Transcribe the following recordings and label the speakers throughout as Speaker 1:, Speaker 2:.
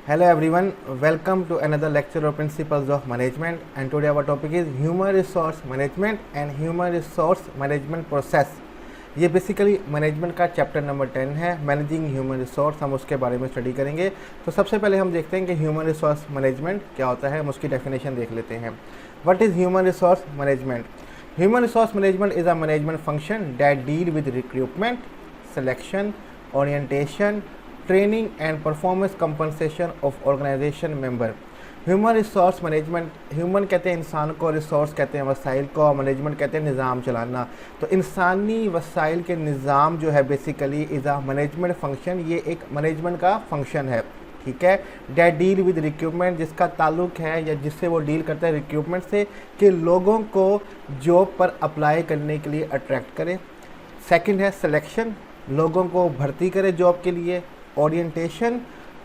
Speaker 1: Hello everyone, welcome to another lecture of Principles of Management, and today our topic is Human Resource Management and Human Resource Management Process। ये basically management का chapter number 10 है, managing human resource. हम उसके बारे में study करेंगे। तो सबसे पहले हम देखते हैं कि ह्यूमन रिसोर्स मैनेजमेंट क्या होता है, हम उसकी डेफिनेशन देख लेते हैं। What is human resource management? Human resource management is a management function that deal with recruitment, selection, orientation, training and performance compensation of organization member. Human resource management, human कहते हैं इंसान को, रिसोर्स कहते हैं वसाइल को, मैनेजमेंट कहते हैं निज़ाम चलाना। तो इंसानी वसाइल के निज़ाम जो है basically is a management function, ये एक मैनेजमेंट का फंक्शन है, ठीक है। डेट डील विद रिक्रूटमेंट, जिसका ताल्लुक है या जिससे वो डील करता है रिक्रूटमेंट से, कि लोगों को जॉब पर अप्लाई करने के लिए अट्रैक्ट करे। सेकंड है सिलेक्शन, लोगों को भर्ती करे जॉब के लिए। ओरिएंटेशन,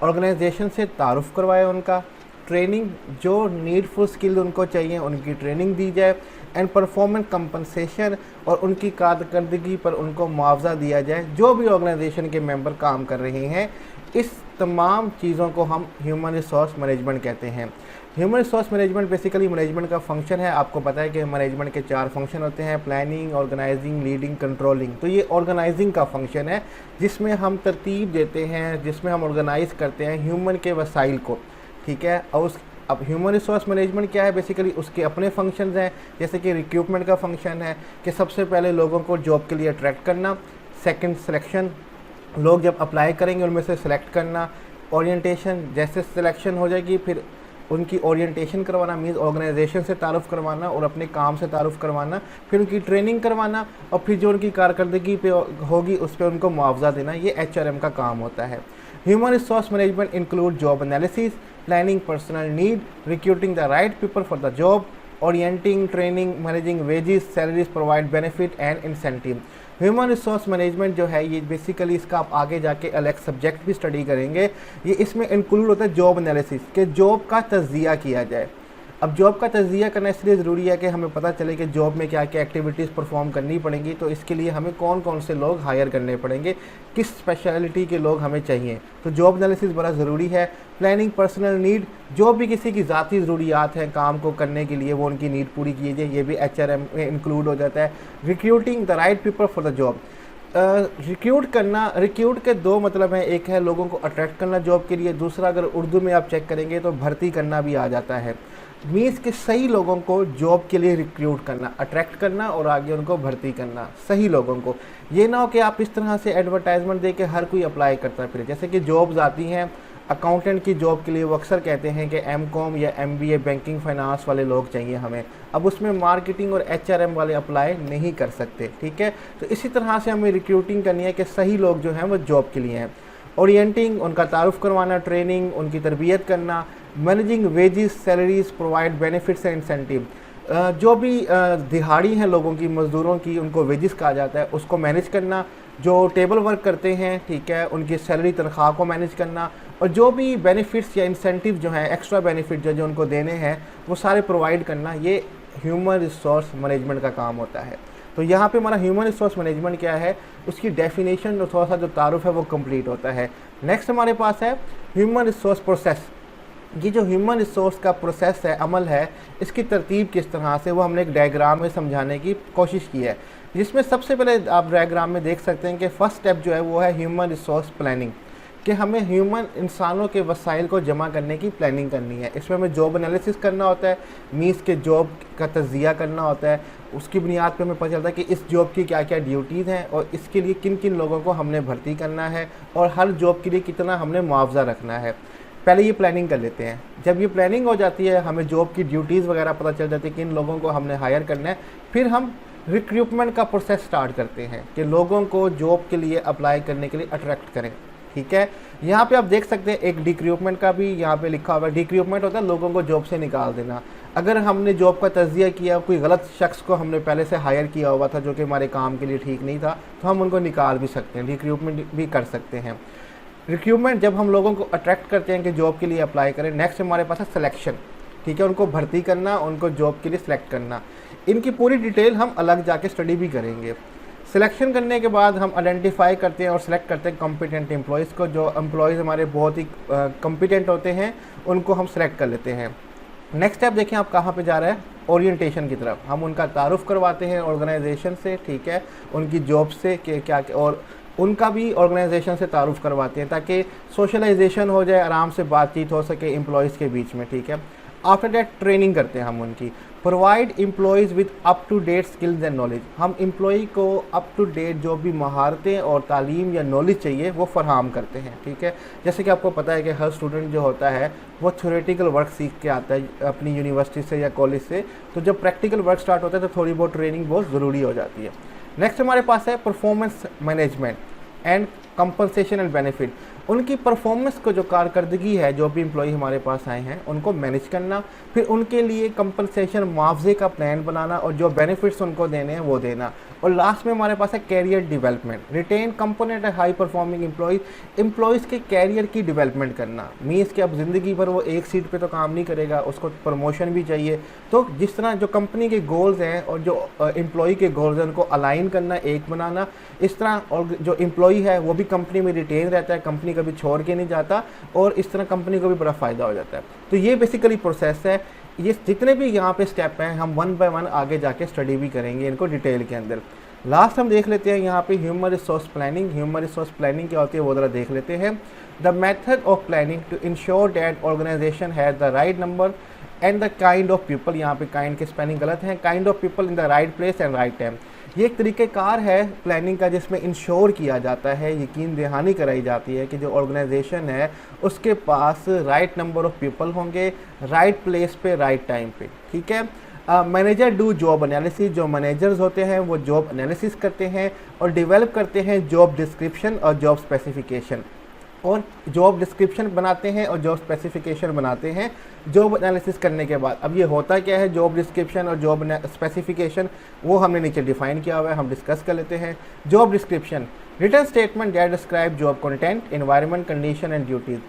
Speaker 1: ऑर्गेनाइजेशन से तारुफ करवाए उनका। ट्रेनिंग, जो नीडफुल स्किल उनको चाहिए उनकी ट्रेनिंग दी जाए। एंड परफॉर्मेंस कंपनसेशन, और उनकी कारकर्दगी पर उनको मुआवजा दिया जाए। जो भी ऑर्गेनाइजेशन के मेंबर काम कर रहे हैं, इस तमाम चीज़ों को हम ह्यूमन रिसोर्स मैनेजमेंट कहते हैं। Human resource management basically management का फंक्शन है। आपको पता है कि मैनेजमेंट के 4 फंक्शन होते हैं: प्लानिंग, ऑर्गेनाइजिंग, लीडिंग, कंट्रोलिंग। तो ये ऑर्गेनाइजिंग का फंक्शन है, जिसमें हम तरतीब देते हैं, जिसमें हम ऑर्गेनाइज करते हैं ह्यूमन के वसाइल को, ठीक है। और अब ह्यूमन रिसोर्स मैनेजमेंट क्या है? बेसिकली उसके अपने फंक्शंस हैं, जैसे कि रिक्रूटमेंट का फंक्शन है कि सबसे पहले लोगों को जॉब के लिए अट्रैक्ट करना। सेकंड सिलेक्शन, लोग जब अप्लाई करेंगे उनमें से सिलेक्ट करना। ओरिएंटेशन, जैसे सिलेक्शन हो जाएगी फिर उनकी ओरिएंटेशन करवाना, मीन्स ऑर्गेनाइजेशन से तारुफ करवाना और अपने काम से तारुफ करवाना। फिर उनकी ट्रेनिंग करवाना, और फिर जो उनकी कारकर्दगी पे होगी उस पर उनको मुआवजा देना। ये HRM का काम होता है। Human resource management include job analysis, planning personal need, recruiting the right people for the job, orienting, training, managing wages, salaries, provide benefit and incentive. Human resource management जो है ये बेसिकली, इसका आप आगे जाके अलग सब्जेक्ट भी स्टडी करेंगे। ये इसमें इंक्लूड होता है जॉब एनालिसिस, कि जॉब का तज्जिया किया जाए। अब जॉब का तज्जिया करना इसलिए ज़रूरी है कि हमें पता चले कि जॉब में क्या क्या एक्टिविटीज़ परफॉर्म करनी पड़ेंगी। तो इसके लिए हमें कौन कौन से लोग हायर करने पड़ेंगे, किस स्पेशलिटी के लोग हमें चाहिए। तो जॉब एनालिसिस बड़ा ज़रूरी है। प्लानिंग पर्सनल नीड, जो भी किसी की ज़ाती ज़रूरियात हैं काम को करने के लिए, वो उनकी नीड पूरी की जाए, ये भी HRM में इंक्लूड हो जाता है। Recruiting the right people for the job, recruit करना, रिक्रूट के 2 मतलब हैं। एक है लोगों को अट्रैक्ट करना जॉब के लिए, दूसरा अगर उर्दू में आप चेक करेंगे तो भर्ती करना भी आ जाता है। मीन्स कि सही लोगों को जॉब के लिए रिक्रूट करना, अट्रैक्ट करना और आगे उनको भर्ती करना, सही लोगों को। ये ना हो कि आप इस तरह से एडवर्टाइजमेंट दे के हर कोई अप्लाई करता फिर। जैसे कि जॉब्स आती हैं अकाउंटेंट की जॉब के लिए, वो अक्सर कहते हैं कि MCOM या MBA बैंकिंग फाइनेंस वाले लोग चाहिए हमें। अब उसमें मार्केटिंग और HRM वाले अप्लाई नहीं कर सकते, ठीक है। तो इसी तरह से हमें रिक्रूटिंग करनी है कि सही लोग जो हैं वो जॉब के लिए हैं। ओरिएंटिंग, उनका तारुफ करवाना, ट्रेनिंग, उनकी तरबियत करना। Managing wages, salaries, provide benefits and incentive, जो भी दिहाड़ी हैं लोगों की, मज़दूरों की, उनको वेजेस कहा जाता है, उसको मैनेज करना। जो टेबल वर्क करते हैं, ठीक है, उनकी सैलरी तनख्वाह को मैनेज करना। और जो भी बेनिफिट्स या इंसेंटिव जो हैं, एक्स्ट्रा बेनिफिट जो उनको देने हैं, वो सारे प्रोवाइड करना, ये ह्यूमन रिसोर्स मैनेजमेंट का काम होता है। तो यहाँ पे हमारा ह्यूमन रिसोर्स मैनेजमेंट क्या है, उसकी डेफिनेशन और थोड़ा सा जो तारुफ है वो कंप्लीट होता है। नेक्स्ट हमारे पास है ह्यूमन रिसोर्स प्रोसेस। ये जो ह्यूमन रिसोर्स का प्रोसेस है, अमल है, इसकी तरतीब किस तरह से, वो हमने एक डायग्राम में समझाने की कोशिश की है। जिसमें सबसे पहले आप डायग्राम में देख सकते हैं कि फर्स्ट स्टेप जो है वो है ह्यूमन रिसोर्स प्लानिंग, कि हमें ह्यूमन इंसानों के वसाइल को जमा करने की प्लानिंग करनी है। इसमें हमें जॉब एनालिसिस करना होता है, मीन्स के जॉब का तज्जिया करना होता है। उसकी बुनियाद पे हमें पता चलता है कि इस जॉब की क्या क्या ड्यूटीज़ हैं और इसके लिए किन किन लोगों को हमने भर्ती करना है, और हर जॉब के लिए कितना हमने मुआवजा रखना है। पहले ये प्लानिंग कर लेते हैं। जब ये प्लानिंग हो जाती है, हमें जॉब की ड्यूटीज़ वगैरह पता चल जाती है, किन लोगों को हमने हायर करना है। फिर हम रिक्रूटमेंट का प्रोसेस स्टार्ट करते हैं कि लोगों को जॉब के लिए अप्लाई करने के लिए अट्रैक्ट करें, ठीक है। यहाँ पे आप देख सकते हैं एक डिक्रूटमेंट का भी यहाँ पे लिखा हुआ है। डिक्रूटमेंट होता है लोगों को जॉब से निकाल देना। अगर हमने जॉब का तज्जिया किया, कोई गलत शख्स को हमने पहले से हायर किया हुआ था जो कि हमारे काम के लिए ठीक नहीं था, तो हम उनको निकाल भी सकते हैं, रिक्रूटमेंट भी कर सकते हैं। रिक्रूटमेंट जब हम लोगों को अट्रैक्ट करते हैं कि जॉब के लिए अप्लाई करें। नेक्स्ट हमारे पास है सिलेक्शन, ठीक है, उनको भर्ती करना, उनको जॉब के लिए सिलेक्ट करना। इनकी पूरी डिटेल हम अलग जाके स्टडी भी करेंगे। सिलेक्शन करने के बाद हम आइडेंटिफाई करते हैं और सिलेक्ट करते हैं कॉम्पिटेंट एम्प्लॉयज़ को। जो एम्प्लॉयज़ हमारे बहुत ही कॉम्पिटेंट होते हैं उनको हम सेलेक्ट कर लेते हैं। नेक्स्ट स्टेप देखें आप कहाँ पे जा रहे हैं, ओरिएंटेशन की तरफ। हम उनका तारुफ करवाते हैं ऑर्गेनाइजेशन से, ठीक है, उनकी जॉब से कि क्या, और उनका भी ऑर्गेनाइजेशन से तारुफ करवाते हैं ताकि सोशलाइजेशन हो जाए, आराम से बातचीत हो सके एम्प्लॉयज़ के बीच में, ठीक है। आफ्टर दैट ट्रेनिंग करते हैं हम उनकी। Provide employees with up to date skills and knowledge. हम एम्प्लॉय को अप टू डेट जो भी महारतें और तालीम या नॉलेज चाहिए वो फराहम करते हैं, ठीक है। जैसे कि आपको पता है कि हर स्टूडेंट जो होता है वो थ्योरेटिकल वर्क सीख के आता है अपनी यूनिवर्सिटी से या कॉलेज से, तो जब प्रैक्टिकल वर्क स्टार्ट होता है तो थोड़ी बहुत ट्रेनिंग बहुत ज़रूरी हो जाती है। नेक्स्ट हमारे पास है performance management and compensation and benefit. उनकी परफॉर्मेंस को जो कारकर्दगी है, जो भी एम्प्लॉय हमारे पास आए हैं उनको मैनेज करना, फिर उनके लिए कंपनसेशन मुआवजे का प्लान बनाना और जो बेनिफिट्स उनको देने हैं वो देना। और लास्ट में हमारे पास है कैरियर डेवलपमेंट। रिटेन कंपोनेंट है हाई परफॉर्मिंग एम्प्लॉयज़ के कैरियर की डेवलपमेंट करना। मीन्स कि अब ज़िंदगी भर वो एक सीट पे तो काम नहीं करेगा, उसको प्रमोशन भी चाहिए। तो जिस तरह जो कंपनी के गोल्स हैं और जो एम्प्लॉय के गोल्स हैं उनको अलाइन करना, एक बनाना, इस तरह। और जो एम्प्लॉय है वो भी कंपनी में रिटेन रहता है, कंपनी कभी छोड़ के नहीं जाता, और इस तरह कंपनी को भी बड़ा फ़ायदा हो जाता है। तो ये बेसिकली प्रोसेस है। ये जितने भी यहाँ पे स्टेप हैं हम वन बाय वन आगे जाके स्टडी भी करेंगे इनको डिटेल के अंदर। लास्ट हम देख लेते हैं यहाँ पे human resource planning. Human resource planning क्या होती है वो ज़रा देख लेते हैं। The method of planning to ensure that organization has the right number and the kind of people. यहाँ पे काइंड की स्पेलिंग गलत है, kind of people in the right place and right time. ये एक तरीक़ेकार है प्लानिंग का जिसमें इंश्योर किया जाता है, यकीन दहानी कराई जाती है कि जो ऑर्गेनाइजेशन है उसके पास राइट नंबर ऑफ़ पीपल होंगे, राइट प्लेस पे, राइट टाइम पे, ठीक है। Manager do job analysis. जो मैनेजर्स होते हैं वो जॉब एनालिसिस करते हैं और डेवलप करते हैं जॉब डिस्क्रिप्शन और जॉब स्पेसिफिकेशन, और जॉब डिस्क्रिप्शन बनाते हैं और जॉब स्पेसिफिकेशन बनाते हैं जॉब एनालिसिस करने के बाद। अब ये होता क्या है जॉब डिस्क्रिप्शन और जॉब स्पेसिफिकेशन, वो हमने नीचे डिफाइन किया हुआ है, हम डिस्कस कर लेते हैं। Job description, written statement that describe job content, environment, condition and duties.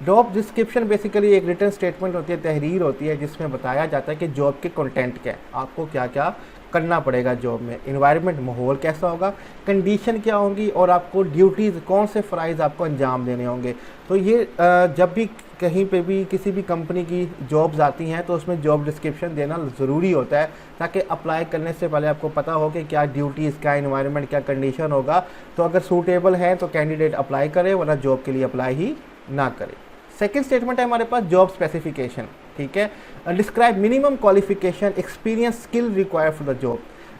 Speaker 1: Job description basically एक रिटन स्टेटमेंट होती है, तहरीर होती है जिसमें बताया जाता है कि जॉब के कंटेंट क्या है, आपको क्या क्या करना पड़ेगा जॉब में, इन्वायरमेंट माहौल कैसा होगा, कंडीशन क्या होंगी, और आपको ड्यूटीज़ कौन से फ़राइज़ आपको अंजाम देने होंगे। तो ये जब भी कहीं पे भी किसी भी कंपनी की जॉब्स आती हैं तो उसमें जॉब डिस्क्रिप्शन देना ज़रूरी होता है ताकि अप्लाई करने से पहले आपको पता हो कि क्या ड्यूटीज़, क्या इन्वायरमेंट, क्या कंडीशन होगा। तो अगर सूटेबल है तो कैंडिडेट अप्लाई करे, वरना जॉब के लिए अप्लाई ही ना करे। सेकेंड स्टेटमेंट है हमारे पास जॉब स्पेसिफिकेशन, ठीक है। Describe minimum qualification, experience, skill required for the job.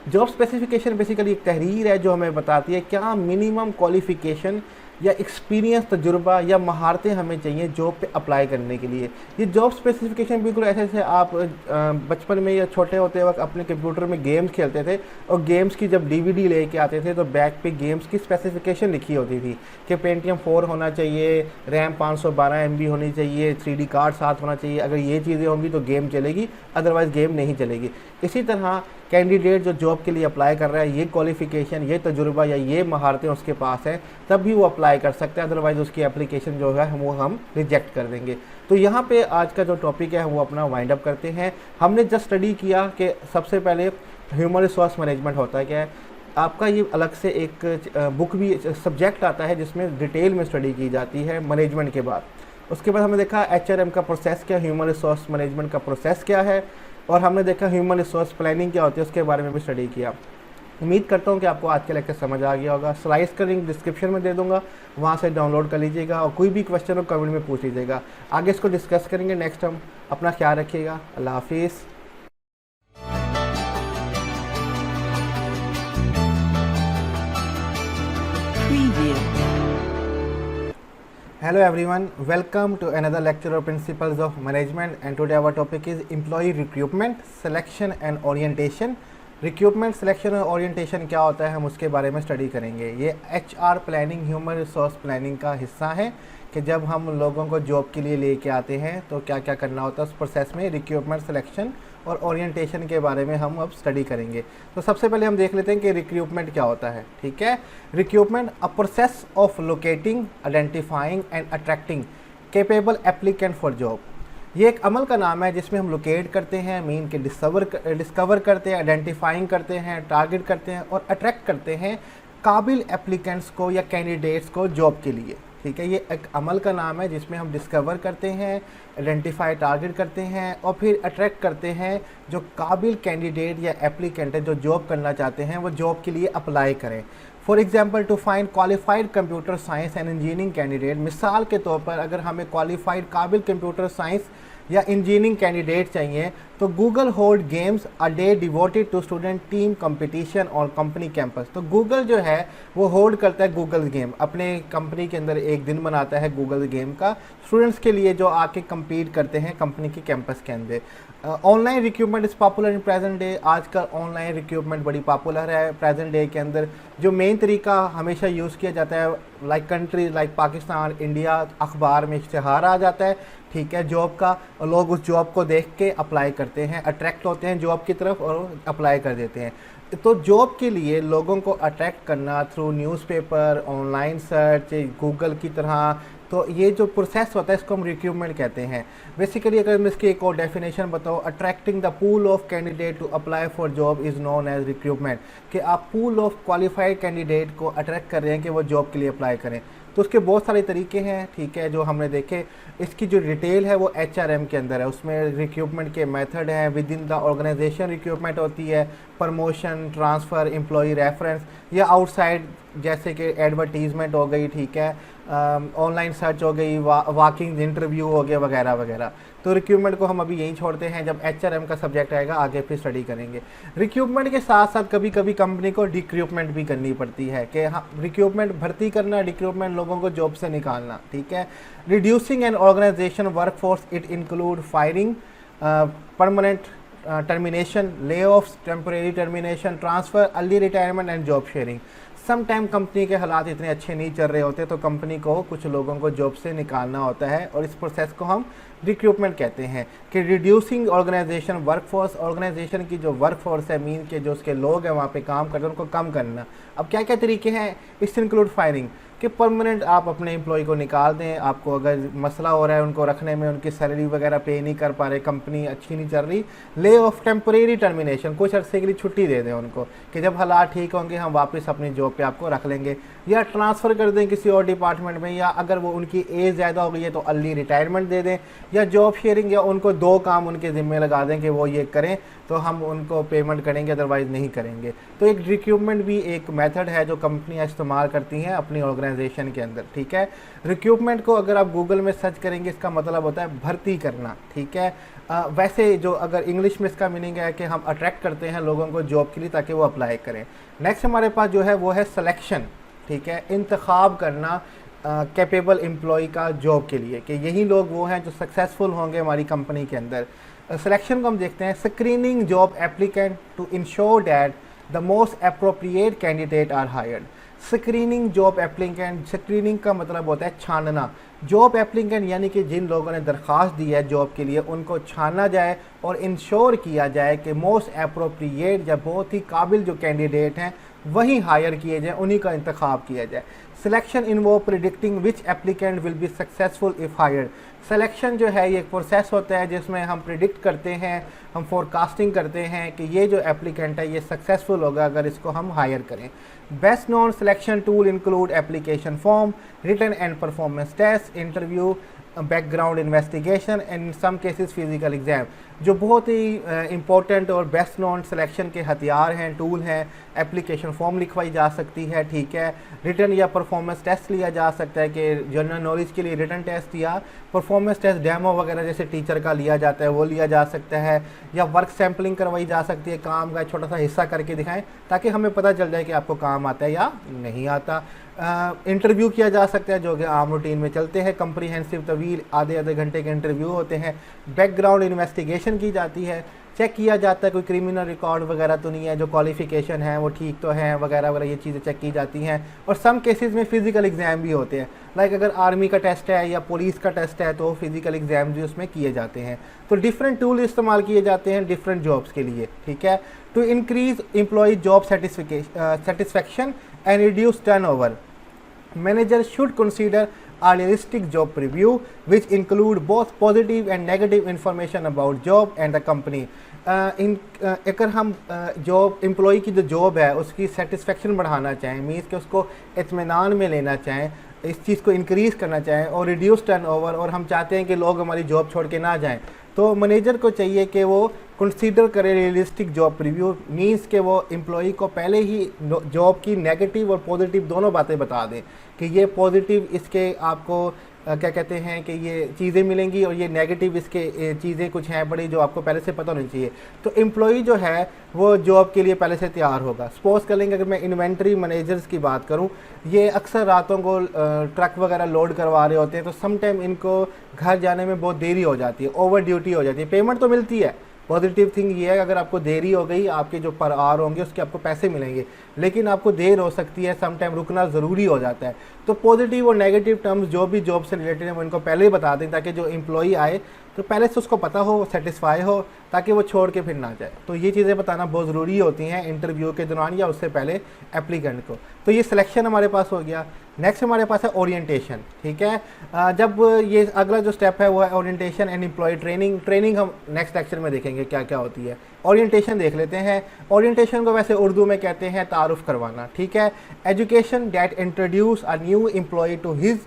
Speaker 1: Job specification basically एक तहरीर है जो हमें बताती है क्या मिनिमम क्वालिफिकेशन या एक्सपीरियंस, तजुर्बा या महारतें हमें चाहिए जॉब पे अप्लाई करने के लिए। ये जॉब स्पेसिफिकेशन बिल्कुल ऐसे जैसे आप बचपन में या छोटे होते वक्त अपने कंप्यूटर में गेम्स खेलते थे और गेम्स की जब डीवीडी लेके आते थे तो बैक पे गेम्स की स्पेसिफिकेशन लिखी होती थी कि पेंटियम 4 होना चाहिए, रैम 512 MB होनी चाहिए, 3D कार्ड साथ होना चाहिए। अगर ये चीज़ें होंगी तो गेम चलेगी, अदरवाइज़ गेम नहीं चलेगी। इसी तरह कैंडिडेट जो जॉब के लिए अप्लाई कर रहा है, ये क्वालिफ़िकेशन, ये तजुर्बा या ये महारतें उसके पास हैं, तब भी वो अप्लाई कर सकता है, अदरवाइज़ उसकी एप्लीकेशन जो है वो हम रिजेक्ट कर देंगे। तो यहाँ पे आज का जो टॉपिक है वो अपना वाइंड अप करते हैं। हमने जस्ट स्टडी किया कि सबसे पहले ह्यूमन रिसोर्स मैनेजमेंट होता है क्या है। आपका ये अलग से एक बुक भी सब्जेक्ट आता है जिसमें डिटेल में स्टडी की जाती है मैनेजमेंट के बाद। उसके बाद हमने देखा HRM का प्रोसेस क्या, ह्यूमन रिसोर्स मैनेजमेंट का प्रोसेस क्या है, और हमने देखा ह्यूमन रिसोर्स प्लानिंग क्या होती है, उसके बारे में भी स्टडी किया। उम्मीद करता हूँ कि आपको आज के लेक्चर समझ आ गया होगा। स्लाइड्स का लिंक डिस्क्रिप्शन में दे दूँगा, वहाँ से डाउनलोड कर लीजिएगा और कोई भी क्वेश्चन हो कमेंट में पूछ लीजिएगा। आगे इसको डिस्कस करेंगे नेक्स्ट हम। अपना ख्याल रखिएगा। अल्लाह हाफिज़। Hello everyone, welcome to another lecture of Principles of Management, and today our topic is Employee Recruitment, Selection and Orientation. Recruitment, selection और ओरिएंटेशन क्या होता है हम उसके बारे में स्टडी करेंगे। ये HR planning, human resource planning का हिस्सा है कि जब हम लोगों को जॉब के लिए लेके आते हैं तो क्या क्या करना होता है उस प्रोसेस में। रिक्रूटमेंट, सिलेक्शन और ओरिएंटेशन के बारे में हम अब स्टडी करेंगे। तो सबसे पहले हम देख लेते हैं कि रिक्रूटमेंट क्या होता है। ठीक है, recruitment a process of locating, identifying and attracting capable applicant for job. ये एक अमल का नाम है जिसमें हम लोकेट करते हैं, मीन के डिस्कवर करते हैं, आइडेंटिफाइंग करते हैं, टारगेट करते हैं और अट्रैक्ट करते हैं काबिल एप्लीकेंट्स को या कैंडिडेट्स को जॉब के लिए। ठीक है, ये एक अमल का नाम है जिसमें हम डिस्कवर करते हैं, आइडेंटिफाई टारगेट करते हैं और फिर अट्रैक्ट करते हैं जो काबिल कैंडिडेट या एप्लीकेंट है जो जॉब करना चाहते हैं वो जॉब के लिए अप्लाई करें। For example to find qualified computer science and engineering candidate, मिसाल के तौर पर अगर हमें क्वालिफाइड काबिल कंप्यूटर साइंस या इंजीनियरिंग कैंडिडेट चाहिए तो Google hold games a day devoted to student team competition और कंपनी कैंपस। तो गूगल जो है वो होल्ड करता है गूगल गेम, अपने कंपनी के अंदर एक दिन बनाता है गूगल गेम का स्टूडेंट्स के लिए जो आके compete करते हैं कंपनी के कैंपस के अंदर। Online recruitment is popular in present day, आजकल ऑनलाइन रिक्रूटमेंट बड़ी पॉपुलर है प्रेजेंट डे के अंदर। जो मेन तरीका हमेशा यूज़ किया जाता है like country like Pakistan, India, अखबार में इश्तिहार आ जाता है, ठीक है, जॉब का, और लोग उस जॉब को देख के अप्लाई करते हैं, अट्रैक्ट होते हैं जॉब की तरफ और अप्लाई कर देते हैं। तो जॉब के लिए लोगों को अट्रैक्ट करना through newspaper, online search, Google की तरह, तो ये जो प्रोसेस होता है इसको हम रिक्रूटमेंट कहते हैं। बेसिकली अगर मैं इसकी एक और डेफिनेशन बताऊँ, attracting the pool of candidate to apply for job is known as recruitment, कि आप पूल ऑफ क्वालिफाइड कैंडिडेट को अट्रैक्ट कर रहे हैं कि वो जॉब के लिए अप्लाई करें। तो उसके बहुत सारे तरीके हैं, ठीक है, जो हमने देखे। इसकी जो डिटेल है वो HRM के अंदर है, उसमें रिक्रूटमेंट के मेथड हैं, within the organization recruitment होती है, प्रमोशन, ट्रांसफ़र, एम्प्लॉय रेफरेंस या आउटसाइड जैसे कि एडवर्टीज़मेंट हो गई, ठीक है, ऑनलाइन सर्च हो गई, वॉकिंग इंटरव्यू हो गया वगैरह वगैरह। तो रिक्रूटमेंट को हम अभी यहीं छोड़ते हैं, जब HRM का सब्जेक्ट आएगा आगे फिर स्टडी करेंगे। रिक्रूटमेंट के साथ साथ कभी कभी कंपनी को रिक्रूटमेंट भी करनी पड़ती है कि हाँ, रिक्रूटमेंट भर्ती करना, रिक्रूटमेंट लोगों को जॉब से निकालना, ठीक है। Reducing an organization workforce, it include firing, permanent termination, lay offs, temporary termination, transfer, early retirement and job sharing. Some time company के हालात इतने अच्छे नहीं चल रहे होते तो कंपनी को कुछ लोगों को जॉब से निकालना होता है और इस प्रोसेस को हम रिक्रूटमेंट कहते हैं। कि रिड्यूसिंग ऑर्गेनाइजेशन वर्कफोर्स, ऑर्गेनाइजेशन की जो वर्कफोर्स है, मीन के जो उसके लोग हैं वहाँ पे काम करते हैं उनको कम करना। अब क्या क्या तरीके हैं, इट्स इंक्लूड फायरिंग, कि परमानेंट आप अपने एम्प्लॉय को निकाल दें, आपको अगर मसला हो रहा है उनको रखने में, उनकी सैलरी वगैरह पे नहीं कर पा रहे, कंपनी अच्छी नहीं चल रही। ले ऑफ, टेम्परेरी टर्मिनेशन, कुछ अर्से के लिए छुट्टी दे दें उनको कि जब हालात ठीक होंगे हम वापस अपनी जॉब पे आपको रख लेंगे, या ट्रांसफ़र कर दें किसी और डिपार्टमेंट में, या अगर वो उनकी एज ज़्यादा हो गई है तो अर्ली रिटायरमेंट दे दें, या जॉब शेयरिंग, या उनको 2 काम उनके ज़िम्मे लगा दें कि वो ये करें तो हम उनको पेमेंट करेंगे अदरवाइज़ नहीं करेंगे। तो एक रिक्रूटमेंट भी एक मेथड है जो कंपनियां इस्तेमाल करती हैं अपनी ऑर्गेनाइजेशन के अंदर, ठीक है। रिक्रूटमेंट को अगर आप गूगल में सर्च करेंगे इसका मतलब होता है भर्ती करना, ठीक है। वैसे जो अगर इंग्लिश में इसका मीनिंग है कि हम अट्रैक्ट करते हैं लोगों को जॉब के लिए ताकि वो अप्लाई करें। नेक्स्ट हमारे पास जो है वो है सिलेक्शन, ठीक है, इंतखाब करना कैपेबल एम्प्लॉय का जॉब के लिए, कि यही लोग वो हैं जो सक्सेसफुल होंगे हमारी कंपनी के अंदर। सिलेक्शन को हम देखते हैं, screening job applicant to ensure that the most appropriate candidate are hired. Screening job applicant, screening का मतलब होता है छानना। जॉब एप्लीकेंट यानी कि जिन लोगों ने दरख्वास्त दी है जॉब के लिए उनको छाना जाए और इंश्योर किया जाए कि मोस्ट अप्रोप्रिएट या बहुत ही काबिल जो कैंडिडेट हैं वही हायर किए जाए, उन्हीं का इंतखाब किया जाए। Selection involve predicting which applicant will be successful if hired. Selection जो है ये एक प्रोसेस होता है जिसमें हम प्रिडिक्ट करते हैं, हम फोरकास्टिंग करते हैं कि ये जो एप्लीकेंट है ये सक्सेसफुल होगा अगर इसको हम हायर करें। Best non selection tool include application form, written and performance test, interview, background investigation and in some cases physical exam. जो बहुत ही इंपॉर्टेंट और बेस्ट नॉन सिलेक्शन के हथियार हैं, टूल हैं, एप्लीकेशन फॉर्म लिखवाई जा सकती है, ठीक है, रिटन या परफॉर्मेंस टेस्ट लिया जा सकता है कि जनरल नॉलेज के लिए रिटन टेस्ट या परफॉर्मेंस टेस्ट डेमो वगैरह जैसे टीचर का लिया जाता है वो लिया जा सकता है, या वर्क सैम्पलिंग करवाई जा सकती है, काम का छोटा सा हिस्सा करके दिखाएं ताकि हमें पता चल जाए कि आपको काम आता है या नहीं आता। इंटरव्यू किया जा सकता है जो कि आम रूटीन में चलते हैं, कम्प्रीहेंसिव तवील आधे घंटे के इंटरव्यू होते हैं। बैकग्राउंड इन्वेस्टिगेशन की जाती है, चेक किया जाता है कोई क्रिमिनल रिकॉर्ड वगैरह तो नहीं है, जो क्वालिफिकेशन है वो ठीक तो है वगैरह वगैरह, ये चीज़ें चेक की जाती हैं। और सम केसेस में फ़िज़िकल एग्ज़ाम भी होते हैं, लाइक अगर आर्मी का टेस्ट है या पुलिस का टेस्ट है तो फिज़िकल एग्ज़ाम भी उसमें किए जाते हैं। तो डिफरेंट टूल इस्तेमाल किए जाते हैं डिफरेंट जॉब्स के लिए, ठीक है। To increase employ job satisfaction and reduce turnover, manager should consider a realistic job preview which include both positive and negative information about job and the company. अगर हम जॉब एम्प्लॉय की जो job है उसकी सेटिस्फेक्शन बढ़ाना चाहें, means कि उसको इत्मीनान में लेना चाहें, इस चीज़ को इंक्रीज़ करना चाहें और रिड्यूस टर्नओवर, और हम चाहते हैं कि लोग हमारी जॉब छोड़ के ना जाएं, तो मैनेजर को चाहिए कि वो कंसीडर करे रियलिस्टिक जॉब प्रीव्यू, मीन्स कि वो एम्प्लॉई को पहले ही जॉब की नेगेटिव और पॉजिटिव दोनों बातें बता दें कि ये पॉजिटिव इसके आपको क्या कहते हैं कि ये चीज़ें मिलेंगी और ये नेगेटिव इसके चीज़ें कुछ हैं बड़ी जो आपको पहले से पता होनी चाहिए। तो एम्प्लॉई जो है वो जॉब के लिए पहले से तैयार होगा। सपोज कर लेंगे अगर मैं इन्वेंट्री मैनेजर्स की बात करूं, ये अक्सर रातों को ट्रक वगैरह लोड करवा रहे होते हैं, तो सम टाइम इनको घर जाने में बहुत देरी हो जाती है, ओवर ड्यूटी हो जाती है। पेमेंट तो मिलती है, पॉजिटिव थिंग ये है अगर आपको देरी हो गई आपके जो पर आवर होंगे उसके आपको पैसे मिलेंगे, लेकिन आपको देर हो सकती है, सम टाइम रुकना ज़रूरी हो जाता है। तो पॉजिटिव और नेगेटिव टर्म्स जो भी जॉब से रिलेटेड है वो इनको पहले ही बता दें ताकि जो एम्प्लॉई आए तो पहले से उसको पता हो, सेटिस्फाई हो, ताकि वो छोड़ के फिर ना जाए। तो ये चीज़ें बताना बहुत ज़रूरी होती हैं इंटरव्यू के दौरान या उससे पहले एप्लीकेंट को। तो ये सिलेक्शन हमारे पास हो गया। नेक्स्ट हमारे पास है ओरिएंटेशन। ठीक है, जब ये अगला जो स्टेप है वो है orientation and employ training. Training हम नेक्स्ट लेक्चर में देखेंगे क्या क्या होती है। ओरिएंटेशन देख लेते हैं। ओरिएंटेशन को वैसे उर्दू में कहते हैं तारुफ करवाना। ठीक है, education that introduce a new employ to his,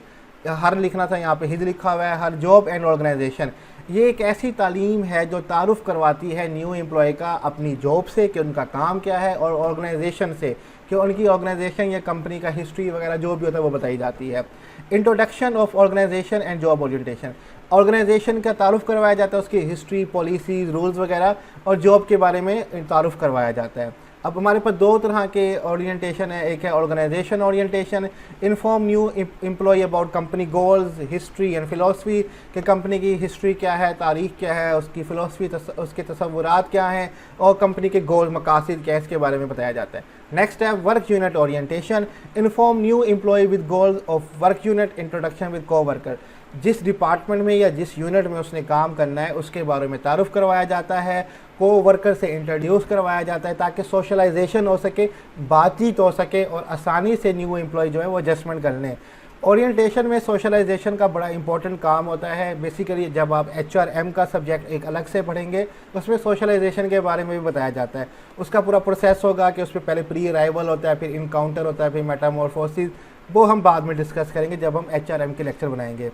Speaker 1: her लिखना था यहाँ पे हिज लिखा हुआ है, हर जॉब एंड ऑर्गेनाइजेशन। ये एक ऐसी तालीम है जो तारुफ करवाती है न्यू एम्प्लॉय का अपनी जॉब से कि उनका काम क्या है, और ऑर्गेनाइजेशन से कि उनकी ऑर्गेनाइजेशन या कंपनी का हिस्ट्री वगैरह जो भी होता है वो बताई जाती है। Introduction of organization and job orientation, organization का तारुफ करवाया जाता है, उसकी हिस्ट्री, पॉलिसीज़, रूल्स वगैरह, और जॉब के बारे में तारुफ करवाया जाता है। अब हमारे पास दो तरह के ओरिएंटेशन है, एक है organization orientation, inform new employ about company goals, history and philosophy, कि कंपनी की हिस्ट्री क्या है, तारीख क्या है, उसकी फ़िलोसफी, उसके तसव्वुरात क्या हैं, और कंपनी के गोल, मकासद क्या है, इसके बारे में बताया जाता है। नेक्स्ट है work unit orientation, inform new employ with goals of work unit, introduction with co-worker, जिस डिपार्टमेंट में या जिस यूनिट में उसने काम करना है उसके बारे में तारुफ करवाया जाता है, को वर्कर से इंट्रोड्यूस करवाया जाता है ताकि सोशलाइजेशन हो सके, बातचीत हो सके और आसानी से न्यू एम्प्लॉय जो है वो एडजस्टमेंट कर लें। ओरिएंटेशन में सोशलाइजेशन का बड़ा इंपॉर्टेंट काम होता है। बेसिकली जब आप HRM का सब्जेक्ट एक अलग से पढ़ेंगे उसमें सोशलाइजेशन के बारे में भी बताया जाता है। उसका पूरा प्रोसेस होगा कि उसमें पहले प्री अराइवल होता है, फिर इनकाउंटर होता है, फिर मेटामॉर्फोसिस, वो हम बाद में डिस्कस करेंगे जब हम HRM के लेक्चर बनाएंगे।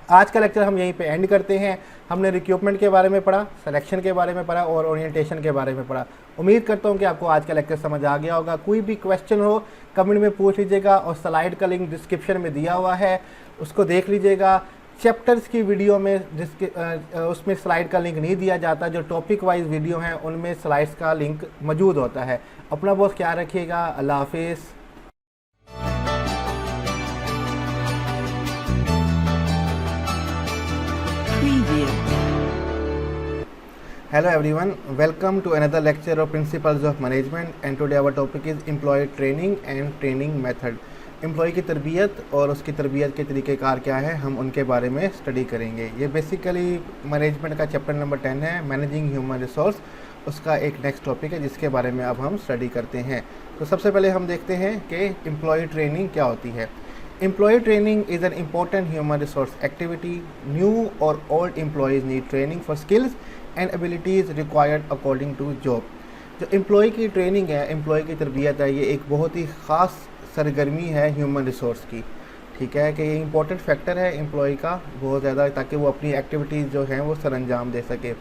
Speaker 1: आज का लेक्चर हम यहीं पे एंड करते हैं। हमने रिक्रूटमेंट के बारे में पढ़ा, सिलेक्शन के बारे में पढ़ा और ओरिएंटेशन के बारे में पढ़ा। उम्मीद करता हूँ कि आपको आज का लेक्चर समझ आ गया होगा। कोई भी क्वेश्चन हो कमेंट में पूछ लीजिएगा, और स्लाइड का लिंक डिस्क्रिप्शन में दिया हुआ है, उसको देख लीजिएगा। चैप्टर्स की वीडियो में उसमें स्लाइड का लिंक नहीं दिया जाता, जो टॉपिक वाइज वीडियो हैं उनमें स्लाइड्स का लिंक मौजूद होता है। अपना बहुत ख्याल रखिएगा। अल्लाह हाफिज़। Hello everyone, welcome to another lecture of Principles of Management, and today our topic is Employee Training and Training Method। Employ की तरबियत और उसकी तरबियत के तरीक़ेकार क्या है, हम उनके बारे में स्टडी करेंगे। ये बेसिकली मैनेजमेंट का चैप्टर नंबर 10 है, मैनेजिंग ह्यूमन रिसोर्स, उसका एक नेक्स्ट टॉपिक है जिसके बारे में अब हम स्टडी करते हैं। तो सबसे पहले हम देखते हैं कि एम्प्लॉय ट्रेनिंग क्या होती है। Employee training is an important human resource activity. New or old employees need training for skills and abilities required according to job. जो एम्प्लॉय की ट्रेनिंग है, एम्प्लॉय की तरबियत है, ये एक बहुत ही ख़ास सरगर्मी है ह्यूमन रिसोर्स की। ठीक है कि ये इंपॉर्टेंट फैक्टर है एम्प्लॉय का बहुत ज़्यादा, ताकि वो अपनी एक्टिविटीज़ जो हैं वो सर अंजाम दे सके।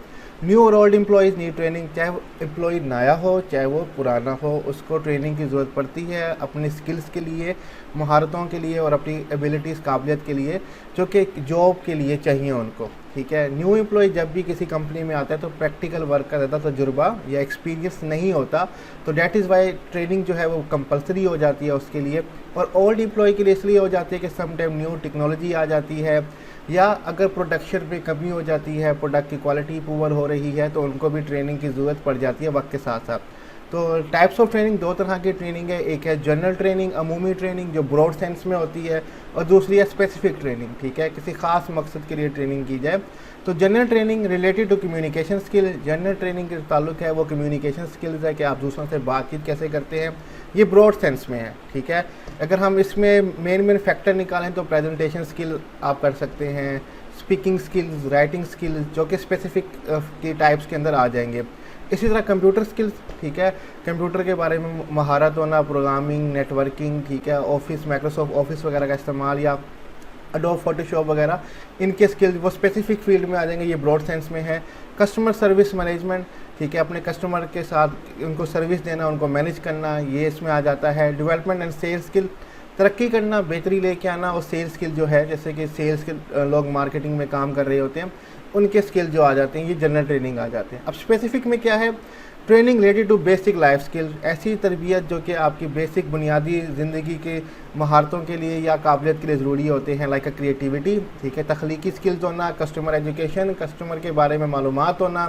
Speaker 1: न्यू और ओल्ड एम्प्लॉयज़ नीड ट्रेनिंग, चाहे वो एम्प्लॉय नया हो चाहे वो पुराना हो, उसको ट्रेनिंग की ज़रूरत पड़ती है अपनी स्किल्स के लिए, महारतों के लिए और अपनी एबिलिटीज़, काबिलियत के लिए, जो कि जॉब के लिए चाहिए उनको। ठीक है, न्यू एम्प्लॉय जब भी किसी कंपनी में आता है तो प्रैक्टिकल वर्क का ज़्यादा तजुर्बा या एक्सपीरियंस नहीं होता, तो डैट इज़ वाई ट्रेनिंग जो है वो कंपलसरी हो जाती है उसके लिए। और ओल्ड एम्प्लॉय के लिए इसलिए हो जाती है कि सम टाइम न्यू टेक्नोलॉजी आ जाती है, या अगर प्रोडक्शन में कमी हो जाती है, प्रोडक्ट की क्वालिटी पुअर हो रही है, तो उनको भी ट्रेनिंग की ज़रूरत पड़ जाती है वक्त के साथ साथ। तो टाइप्स ऑफ ट्रेनिंग, दो तरह की ट्रेनिंग है, एक है जनरल ट्रेनिंग, अमूमी ट्रेनिंग जो ब्रॉड सेंस में होती है, और दूसरी है स्पेसिफिक ट्रेनिंग। ठीक है, किसी ख़ास मकसद के लिए ट्रेनिंग की जाए। तो general training related to communication skill, general training के ताल्लुक है वो कम्युनिकेशन स्किल्स है कि आप दूसरों से बातचीत कैसे करते हैं, ये ब्रॉड सेंस में है। ठीक है, अगर हम इसमें मेन फैक्टर निकालें तो प्रेजेंटेशन स्किल आप कर सकते हैं, स्पीकिंग स्किल्स, राइटिंग स्किल्स, जो कि स्पेसिफिक की टाइप्स के अंदर आ जाएंगे। इसी तरह कंप्यूटर स्किल्स, ठीक है, कंप्यूटर के बारे में महारत होना, प्रोग्रामिंग, नेटवर्किंग, ठीक है, ऑफिस, माइक्रोसॉफ्ट ऑफिस वगैरह का इस्तेमाल या एडोब फोटोशॉप वगैरह, इनके स्किल्स वो स्पेसिफिक फील्ड में आ जाएंगे, ये ब्रॉड सेंस में है। कस्टमर सर्विस मैनेजमेंट, ठीक है, अपने कस्टमर के साथ उनको सर्विस देना, उनको मैनेज करना, ये इसमें आ जाता है। डेवलपमेंट एंड सेल्स स्किल, तरक्की करना, बेहतरी लेके आना, और सेल्स स्किल जो है, जैसे कि सेल्स के लोग मार्केटिंग में काम कर रहे होते हैं, उनके स्किल जो आ जाते हैं, ये जनरल ट्रेनिंग आ जाते हैं। अब स्पेसिफिक में क्या है, training related to basic life skill, ऐसी तरबियत जो कि आपकी बेसिक बुनियादी ज़िंदगी के महारतों के लिए या काबिलियत के लिए ज़रूरी होते हैं, लाइक क्रिएटिविटी, ठीक है, तख्लीकी स्किल्स होना, कस्टमर एजुकेशन, कस्टमर के बारे में मालूमात होना,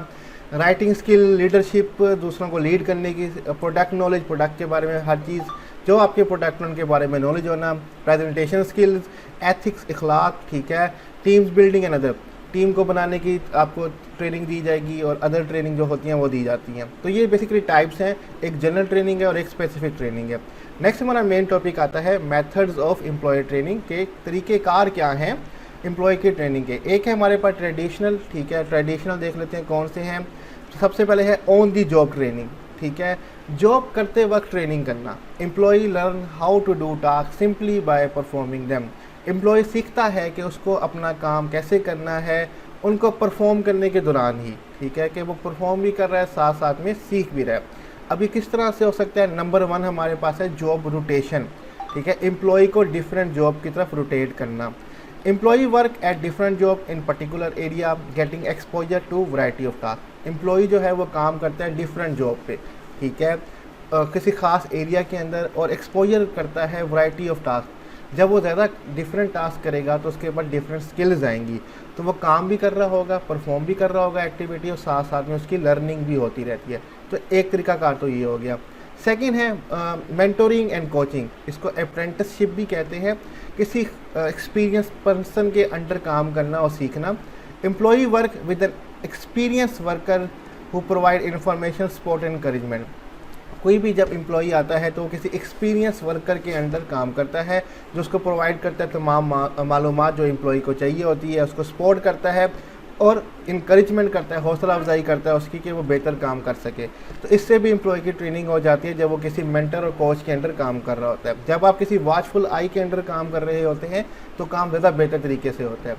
Speaker 1: राइटिंग स्किल, लीडरशिप, दूसरों को लीड करने की, प्रोडक्ट नॉलेज, प्रोडक्ट के बारे में हर चीज़ जो आपके प्रोडक्ट उनके बारे में नॉलेज होना, प्रेजेंटेशन स्किल्स, एथिक्स, इखलाक, ठीक है, teams building and other, team को बनाने की आपको ट्रेनिंग दी जाएगी और अदर ट्रेनिंग जो होती हैं वो दी जाती हैं। तो ये बेसिकली टाइप्स हैं, एक जनरल ट्रेनिंग है और एक स्पेसिफिक ट्रेनिंग है। नेक्स्ट हमारा मेन टॉपिक आता है मेथड्स ऑफ एम्प्लॉय ट्रेनिंग के तरीक़ेकार क्या हैं एम्प्लॉय की ट्रेनिंग के। एक है हमारे पास ट्रेडिशनल, ठीक है, ट्रेडिशनल देख लेते हैं कौन से हैं। सबसे पहले है ऑन दी जॉब ट्रेनिंग, ठीक है, जॉब करते वक्त ट्रेनिंग करना। Employ learn how to do task simply by performing them, employ सीखता है कि उसको अपना काम कैसे करना है उनको परफॉर्म करने के दौरान ही, ठीक है, कि वो परफॉर्म भी कर रहा है साथ साथ में सीख भी रहा है। अब ये किस तरह से हो सकता है, नंबर 1 हमारे पास है जॉब रोटेशन, ठीक है, एम्प्लॉय को डिफरेंट जॉब की तरफ रोटेट करना। Employ work at different job in particular area getting exposure to variety of task, employ जो है वो काम करता है डिफरेंट जॉब पे, ठीक है, किसी ख़ास एरिया के अंदर, और एक्सपोजर करता है वैरायटी ऑफ टास्क। जब वो ज़्यादा डिफरेंट टास्क करेगा तो उसके बाद डिफरेंट स्किल्स आएंगी, तो वो काम भी कर रहा होगा, परफॉर्म भी कर रहा होगा एक्टिविटी, और साथ साथ में उसकी लर्निंग भी होती रहती है। तो एक तरीकाकार तो ये हो गया। सेकंड है मेंटोरिंग एंड कोचिंग, इसको अप्रेंटिसशिप भी कहते हैं, किसी एक्सपीरियंस पर्सन के अंडर काम करना और सीखना। Employ work with an experience worker who provide information, support and encouragement, कोई भी जब एम्प्लॉई आता है तो वो किसी एक्सपीरियंस वर्कर के अंडर काम करता है, जो उसको प्रोवाइड करता है तमाम मालूमात जो एम्प्लॉई को चाहिए होती है, उसको सपोर्ट करता है और इंकरेजमेंट करता है, हौसला अफजाई करता है उसकी कि वो बेहतर काम कर सके। तो इससे भी एम्प्लॉय की ट्रेनिंग हो जाती है जब वो किसी मेंटर और कोच के अंडर काम कर रहा होता है। जब आप किसी वॉचफुल आई के अंडर काम कर रहे होते हैं तो काम ज़्यादा बेहतर तरीके से होता है।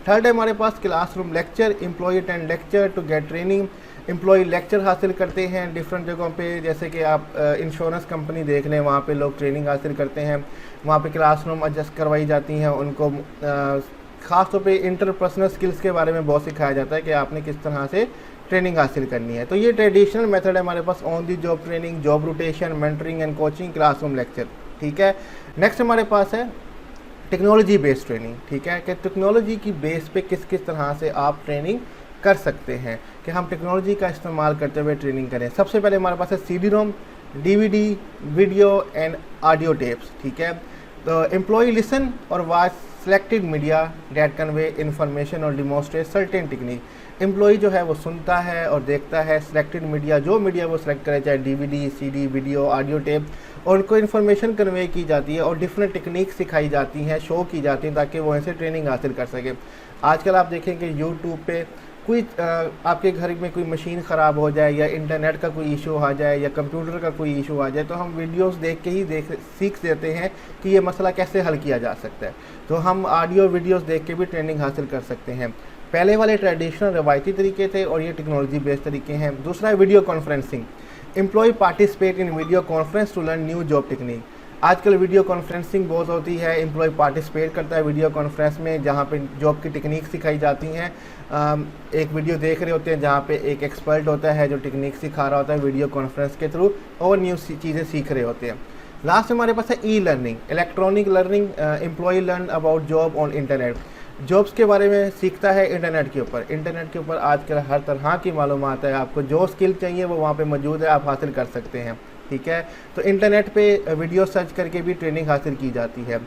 Speaker 1: थर्ड है हमारे पास classroom lecture, employ attend lecture to get training, employ lecture हासिल करते हैं डिफरेंट जगहों पे, जैसे कि आप इंश्योरेंस कंपनी देख लें, वहाँ पे लोग ट्रेनिंग हासिल करते हैं, वहाँ पे क्लासरूम एडजस्ट करवाई जाती हैं, उनको ख़ास तौर पे इंटरपर्सनल स्किल्स के बारे में बहुत सिखाया जाता है कि आपने किस तरह से ट्रेनिंग हासिल करनी है। तो ये ट्रेडिशनल मेथड है हमारे पास, on the job training, job rotation, mentoring and coaching, classroom lecture, ठीक है। नेक्स्ट हमारे पास है टेक्नोलॉजी बेस्ड ट्रेनिंग, ठीक है, कि टेक्नोलॉजी की बेस पे किस किस तरह से आप ट्रेनिंग कर सकते हैं, कि हम टेक्नोलॉजी का इस्तेमाल करते हुए ट्रेनिंग करें। सबसे पहले हमारे पास है CD-ROM, DVD, video and audio tapes, ठीक है। तो एम्प्लॉय लिसन और watch selected media that convey information और डिमॉन्स्ट्रेट सर्टेन टेक्निक, एम्प्लॉय जो है वो सुनता है और देखता है सेलेक्टेड मीडिया, जो मीडिया वो सेलेक्ट करे, चाहे DVD, CD, video, audio tape, और उनको इन्फॉर्मेशन कन्वे की जाती है और डिफरेंट टेक्निक सिखाई जाती हैं, शो की जाती हैं, ताकि वो ऐसे ट्रेनिंग हासिल कर सके। आजकल आप देखें कि यूट्यूब पे कोई आपके घर में कोई मशीन ख़राब हो जाए या इंटरनेट का कोई इशू आ जाए या कंप्यूटर का कोई इशू आ जाए, तो हम वीडियोस देख के ही सीख देते हैं कि ये मसला कैसे हल किया जा सकता है। तो हम ऑडियो वीडियोस देख के भी ट्रेनिंग हासिल कर सकते हैं। पहले वाले ट्रेडिशनल रवायती तरीके थे और ये टेक्नोलॉजी बेस्ड तरीके हैं। दूसरा है video conferencing, employ participate in video conference to learn new job technique. आजकल वीडियो कॉन्फ्रेंसिंग बहुत होती है, एम्प्लॉय पार्टिसिपेट करता है वीडियो कॉन्फ्रेंस में, जहाँ पे जॉब की टेक्निक सिखाई जाती हैं। एक वीडियो देख रहे होते हैं जहाँ पे एक एक्सपर्ट होता है जो टेक्निक सिखा रहा होता है वीडियो कॉन्फ्रेंस के थ्रू, और न्यू चीज़ें सीख रहे होते हैं। लास्ट हमारे पास है e learning, electronic learning, employ learn about job on internet, jobs के बारे में सीखता है इंटरनेट के ऊपर। इंटरनेट के ऊपर आजकल हर तरह की मालूमात है, आपको जो स्किल चाहिए वो वहाँ पे मौजूद है, आप हासिल कर सकते हैं, ठीक है। तो इंटरनेट पे वीडियो सर्च करके भी ट्रेनिंग हासिल की जाती है।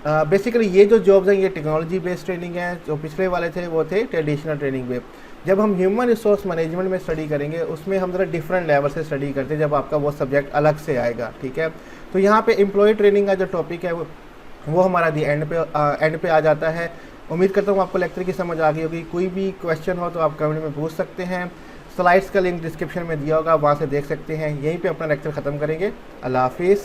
Speaker 1: बेसिकली ये जो जॉब्स हैं ये टेक्नोलॉजी बेस्ड ट्रेनिंग है, जो पिछले वाले थे वो थे ट्रेडिशनल ट्रेनिंग पे। जब हम ह्यूमन रिसोर्स मैनेजमेंट में स्टडी करेंगे उसमें हम ज़रा डिफरेंट लेवल से स्टडी करते हैं, जब आपका वो सब्जेक्ट अलग से आएगा, ठीक है। तो यहाँ पे एम्प्लॉय ट्रेनिंग का जो टॉपिक है वो हमारा दी एंड पे आ जाता है। उम्मीद करता हूँ आपको लेक्चर की समझ आ गई होगी। कोई भी क्वेश्चन हो तो आप कमेंट में पूछ सकते हैं। स्लाइड्स का लिंक डिस्क्रिप्शन में दिया होगा, वहाँ से देख सकते हैं। यहीं पे अपना लेक्चर ख़त्म करेंगे। अल्लाह हाफिज़।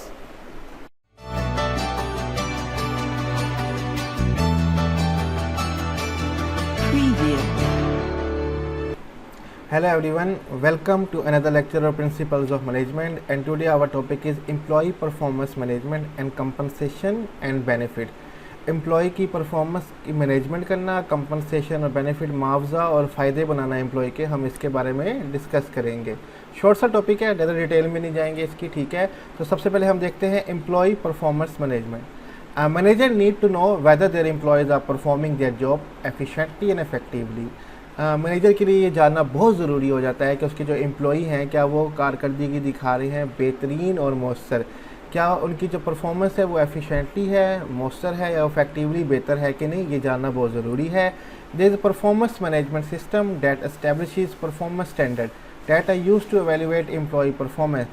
Speaker 1: Hello everyone, welcome to another lecture of Principles of Management, and today our topic is Employee Performance Management and Compensation and Benefit. Employ की परफॉर्मेंस की मैनेजमेंट करना, कंपनसेशन और बेनिफिट, मुआवजा और फ़ायदे बनाना एम्प्लॉय के, हम इसके बारे में डिस्कस करेंगे। शॉर्ट सा टॉपिक है, ज़्यादा डिटेल में नहीं जाएंगे इसकी, ठीक है। तो सबसे पहले हम देखते हैं employ performance management. Manager need to know whether their employees are performing their job efficiently and effectively. Manager के लिए ये जानना बहुत ज़रूरी हो जाता है कि उसके जो एम्प्लॉई हैं क्या वो कारकर्दगी दिखा रहे हैं बेहतरीन और मौसर, क्या उनकी जो परफॉर्मेंस है वो एफिशिएंटली है, मौसर है या इफेक्टिवली बेहतर है कि नहीं, ये जानना बहुत ज़रूरी है। There is a performance management system that establishes performance standard that are used to evaluate employ performance.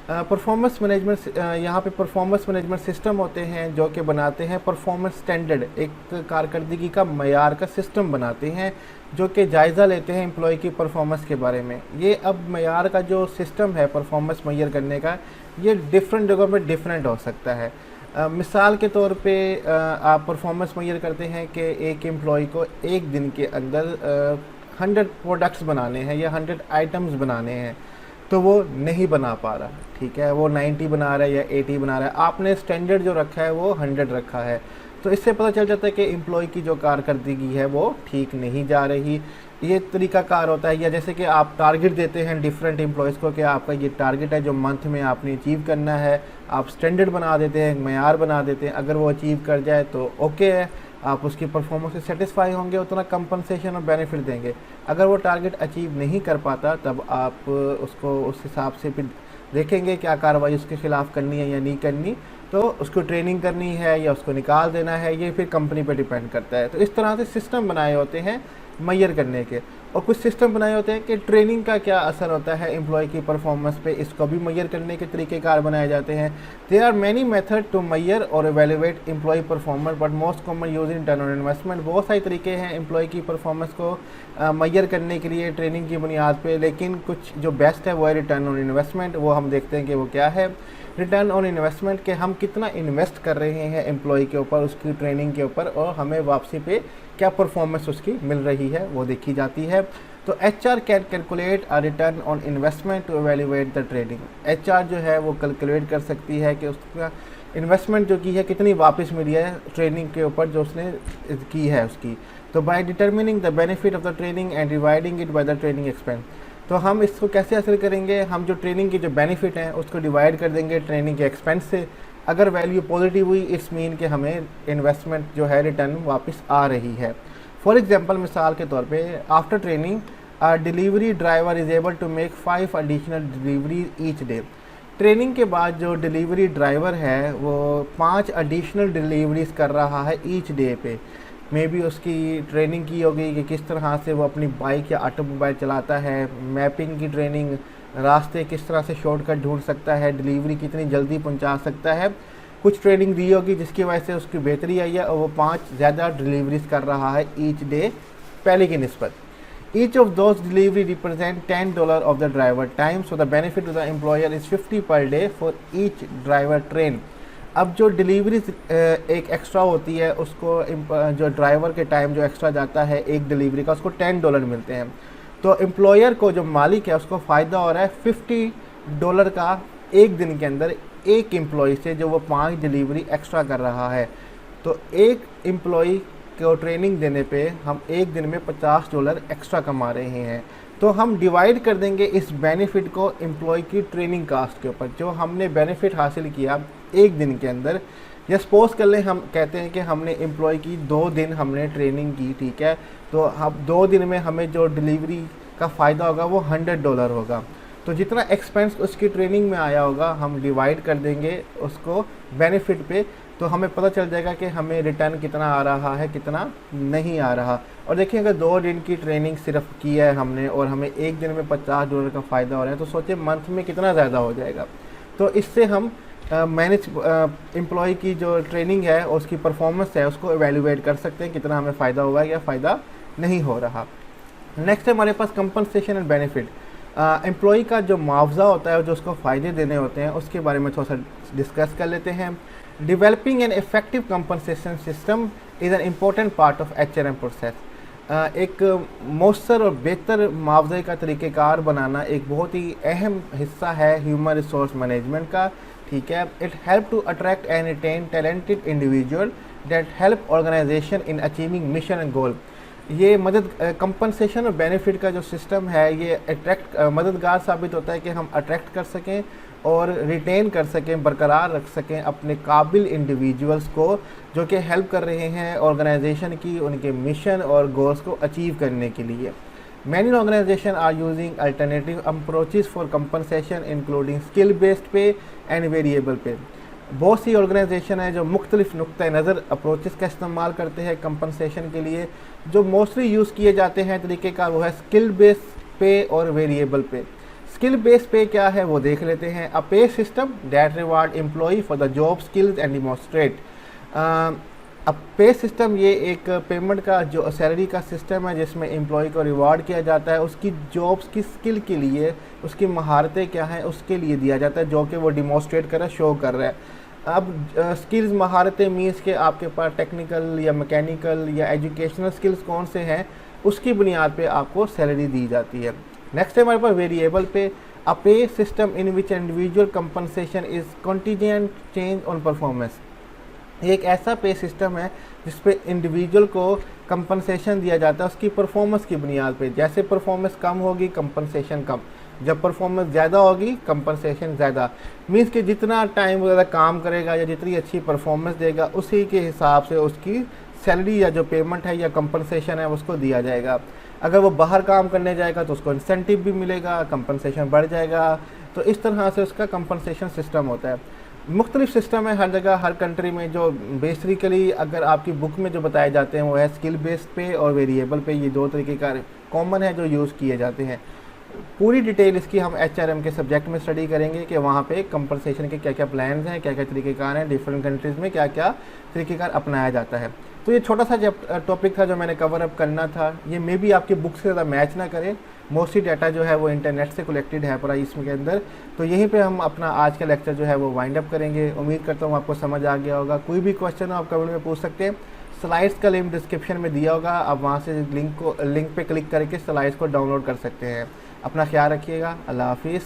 Speaker 1: Performance management, यहाँ पे परफॉर्मेंस मैनेजमेंट सिस्टम होते हैं जो कि बनाते हैं परफॉर्मेंस स्टैंडर्ड, एक कारकर्दगी का मयार का सिस्टम बनाते हैं जो कि जायज़ा लेते हैं एम्प्लॉय की परफॉर्मेंस के बारे में। ये अब मयार का जो सिस्टम है परफॉर्मेंस मैयर करने का, ये डिफरेंट जगहों पे डिफरेंट हो सकता है। मिसाल के तौर पे आप परफॉर्मेंस मैयर करते हैं कि एक एम्प्लॉय को एक दिन के अंदर 100 प्रोडक्ट्स बनाने हैं या 100 आइटम्स बनाने हैं, तो वो नहीं बना पा रहा, ठीक है, वो 90 बना रहा है या 80 बना रहा है, आपने स्टैंडर्ड जो रखा है वो 100 रखा है। तो इससे पता चल जाता है कि एम्प्लॉय की जो कारकर्दगी है वो ठीक नहीं जा रही। ये तरीक़ाकार होता है, या जैसे कि आप टारगेट देते हैं डिफरेंट एम्प्लॉयज़ को कि आपका ये टारगेट है जो मंथ में आपने अचीव करना है, आप स्टैंडर्ड बना देते हैं, मयार बना देते हैं, अगर वो अचीव कर जाए तो ओके है, आप उसकी परफॉर्मेंस से सेटिस्फाई होंगे, उतना कंपनसेशन और बेनिफिट देंगे। अगर वो टारगेट अचीव नहीं कर पाता तब आप उसको उस हिसाब से फिर देखेंगे क्या कार्रवाई उसके ख़िलाफ़ करनी है या नहीं करनी, तो उसको ट्रेनिंग करनी है या उसको निकाल देना है, ये फिर कंपनी पे डिपेंड करता है। तो इस तरह से सिस्टम बनाए होते हैं मैयर करने के, और कुछ सिस्टम बनाए होते हैं कि ट्रेनिंग का क्या असर होता है एम्प्लॉय की परफॉर्मेंस पे, इसको भी मैयर करने के तरीक़ेकार बनाए जाते हैं। There are many method to measure और evaluate employ performance but most common use in return on investment. बहुत सारे तरीके हैं एम्प्लॉय की परफॉर्मेंस को मैयर करने के लिए ट्रेनिंग की बुनियाद पे, लेकिन कुछ जो बेस्ट है वो है रिटर्न ऑन इन्वेस्टमेंट। वो हम देखते हैं कि वो क्या है। रिटर्न ऑन इन्वेस्टमेंट के हम कितना इन्वेस्ट कर रहे हैं एम्प्लॉय के ऊपर, उसकी ट्रेनिंग के ऊपर, और हमें वापसी पे क्या परफॉर्मेंस उसकी मिल रही है वो देखी जाती है। तो HR can calculate a return on investment to evaluate the trading. HR जो है वो कैलकुलेट कर सकती है कि उसका इन्वेस्टमेंट जो की है कितनी वापस मिली है ट्रेनिंग के ऊपर जो उसने की है उसकी। तो by determining the benefit of the training and dividing it by the training expense. तो हम इसको कैसे हासिल करेंगे, हम जो ट्रेनिंग की जो बेनिफिट हैं उसको डिवाइड कर देंगे ट्रेनिंग के एक्सपेंस से। अगर वैल्यू पॉजिटिव हुई इट्स मीन कि हमें इन्वेस्टमेंट जो है रिटर्न वापस आ रही है। फॉर एग्जांपल, मिसाल के तौर पे after training delivery driver is able to make 5 additional delivery each day. Training के बाद जो डिलीवरी ड्राइवर है वो 5 एडिशनल डिलीवरीज कर रहा है ईच डे पे। मे बी उसकी ट्रेनिंग की होगी कि किस तरह से वो अपनी बाइक या ऑटोमोबाइल चलाता है, मैपिंग की ट्रेनिंग, रास्ते किस तरह से शॉर्टकट ढूंढ सकता है, डिलीवरी कितनी जल्दी पहुंचा सकता है, कुछ ट्रेनिंग दी होगी जिसकी वजह से उसकी बेहतरी आई है और वो 5 ज़्यादा डिलीवरीज कर रहा है ईच डे पहले की निस्बत। Each of those delivery represent $10 of the driver time, so the benefit to the employer is 50 per day for each driver train. अब जो डिलीवरी एक एक्स्ट्रा होती है उसको जो ड्राइवर के टाइम जो एक्स्ट्रा जाता है एक डिलीवरी का, उसको $10 मिलते हैं। तो एम्प्लॉयर को जो मालिक है उसको फ़ायदा हो रहा है $50 का एक दिन के अंदर एक एम्प्लॉय से जो वो 5 डिलीवरी एक्स्ट्रा कर रहा है। तो एक एम्प्लॉय को ट्रेनिंग देने पे हम एक दिन में $50 एक्स्ट्रा कमा रहे हैं। तो हम डिवाइड कर देंगे इस बेनिफिट को एम्प्लॉय की ट्रेनिंग कास्ट के ऊपर, जो हमने बेनिफिट हासिल किया एक दिन के अंदर। या सपोज कर लें हम कहते हैं कि हमने एम्प्लॉय की 2 दिन हमने ट्रेनिंग की, ठीक है, तो हम 2 दिन में हमें जो डिलीवरी का फ़ायदा होगा वो $100 होगा। तो जितना एक्सपेंस उसकी ट्रेनिंग में आया होगा हम डिवाइड कर देंगे उसको बेनिफिट पे, तो हमें पता चल जाएगा कि हमें रिटर्न कितना आ रहा है कितना नहीं आ रहा। और देखिए अगर 2 दिन की ट्रेनिंग सिर्फ की है हमने और हमें एक दिन में $50 का फ़ायदा हो रहा है, तो सोचिए मंथ में कितना ज़्यादा हो जाएगा। तो इससे हम मैनेज एम्प्लॉय की जो ट्रेनिंग है और उसकी परफॉर्मेंस है उसको एवेल्युएट कर सकते हैं कितना हमें फ़ायदा हुआ या फ़ायदा नहीं हो रहा। नेक्स्ट है हमारे पास कंपनसेशन एंड बेनिफिट। एम्प्लॉई का जो मुआवजा होता है, जो उसको फ़ायदे देने होते हैं, उसके बारे में थोड़ा सा डिस्कस कर लेते हैं। Developing an effective compensation system is an important part of HRM process. एक मौसर और बेहतर मुआवजे का तरीक़ेकार बनाना एक बहुत ही अहम हिस्सा है ह्यूमन रिसोर्स मैनेजमेंट का। ठीक है, it help to attract and retain talented individual that help organization in achieving mission and goal. ये कंपनसेशन और बेनिफिट का जो सिस्टम है, ये मददगार साबित होता है कि हम अट्रैक्ट कर सकें और रिटेन कर सकें, बरकरार रख सकें अपने काबिल इंडिविजुअल्स को, जो कि हेल्प कर रहे हैं ऑर्गेनाइजेशन की उनके मिशन और गोल्स को अचीव करने के लिए। Many organization are using alternative approaches for compensation including skill based pay and variable pay. बहुत सी ऑर्गेनाइजेशन है जो मुख्तलिफ नुक्ता नज़र अप्रोचेस का इस्तेमाल करते हैं कंपनसेशन के लिए। जो मोस्टली यूज़ किए जाते हैं तरीके का वो है स्किल बेस्ड पे और वेरिएबल पे। स्किल बेस्ड पे क्या है वो देख लेते हैं। अ पे system that reward employee for the job skills and demonstrate. अब पे सिस्टम ये एक पेमेंट का जो सैलरी का सिस्टम है जिसमें एम्प्लॉय को रिवार्ड किया जाता है उसकी जॉब्स की स्किल के लिए, उसकी महारतें क्या हैं उसके लिए दिया जाता है, जो कि वो डिमॉन्स्ट्रेट कर रहा है, शो कर रहा है। अब स्किल्स महारतें मीन्स के आपके पास टेक्निकल या मैकेनिकल या एजुकेशनल स्किल्स कौन से हैं, उसकी बुनियाद पे आपको सैलरी दी जाती है। नेक्स्ट है हमारे पास वेरिएबल पे। अ पे system in which individual compensation is contingent change on performance. एक ऐसा पे सिस्टम है जिस पे इंडिविजुअल को कंपनसेशन दिया जाता है उसकी परफॉर्मेंस की बुनियाद पे। जैसे परफॉर्मेंस कम होगी कंपनसेशन कम, जब परफॉर्मेंस ज़्यादा होगी कंपनसेशन ज़्यादा। मीन्स कि जितना टाइम वो ज़्यादा काम करेगा या जितनी अच्छी परफॉर्मेंस देगा उसी के हिसाब से उसकी सैलरी या जो पेमेंट है या कंपनसेशन है उसको दिया जाएगा। अगर वो बाहर काम करने जाएगा तो उसको इंसेंटिव भी मिलेगा, कंपनसेशन बढ़ जाएगा। तो इस तरह से उसका कंपनसेशन सिस्टम होता है। मुख्तलिफ सिस्टम है हर जगह हर कंट्री में। जो बेसिकली अगर आपकी बुक में जो बताए जाते हैं वो है स्किल बेस्ड पे और वेरिएबल पे। ये दो तरीके का कॉमन है जो यूज़ किए जाते हैं। पूरी डिटेल इसकी हम HRM के सब्जेक्ट में स्टडी करेंगे कि वहाँ पे कंपनसेशन के क्या क्या प्लान्स हैं, क्या क्या तरीक़ेकार हैं, डिफरेंट कंट्रीज़ में क्या क्या तरीक़ेकार अपनाया जाता है। तो ये छोटा सा टॉपिक था जो मैंने कवर अप करना था। ये मे भी आपकी बुक से ज़्यादा मैच ना करे, मोस्टली डाटा जो है वो इंटरनेट से कलेक्टेड है पूरा इसके अंदर। तो यहीं पे हम अपना आज का लेक्चर जो है वो वाइंड अप करेंगे। उम्मीद करता हूँ आपको समझ आ गया होगा। कोई भी क्वेश्चन हो आप कमेंट में पूछ सकते हैं। स्लाइड्स का लिंक डिस्क्रिप्शन में दिया होगा, आप वहाँ से लिंक पे क्लिक करके स्लाइड्स को डाउनलोड कर सकते हैं। अपना ख्याल रखिएगा। अल्लाह हाफिज़।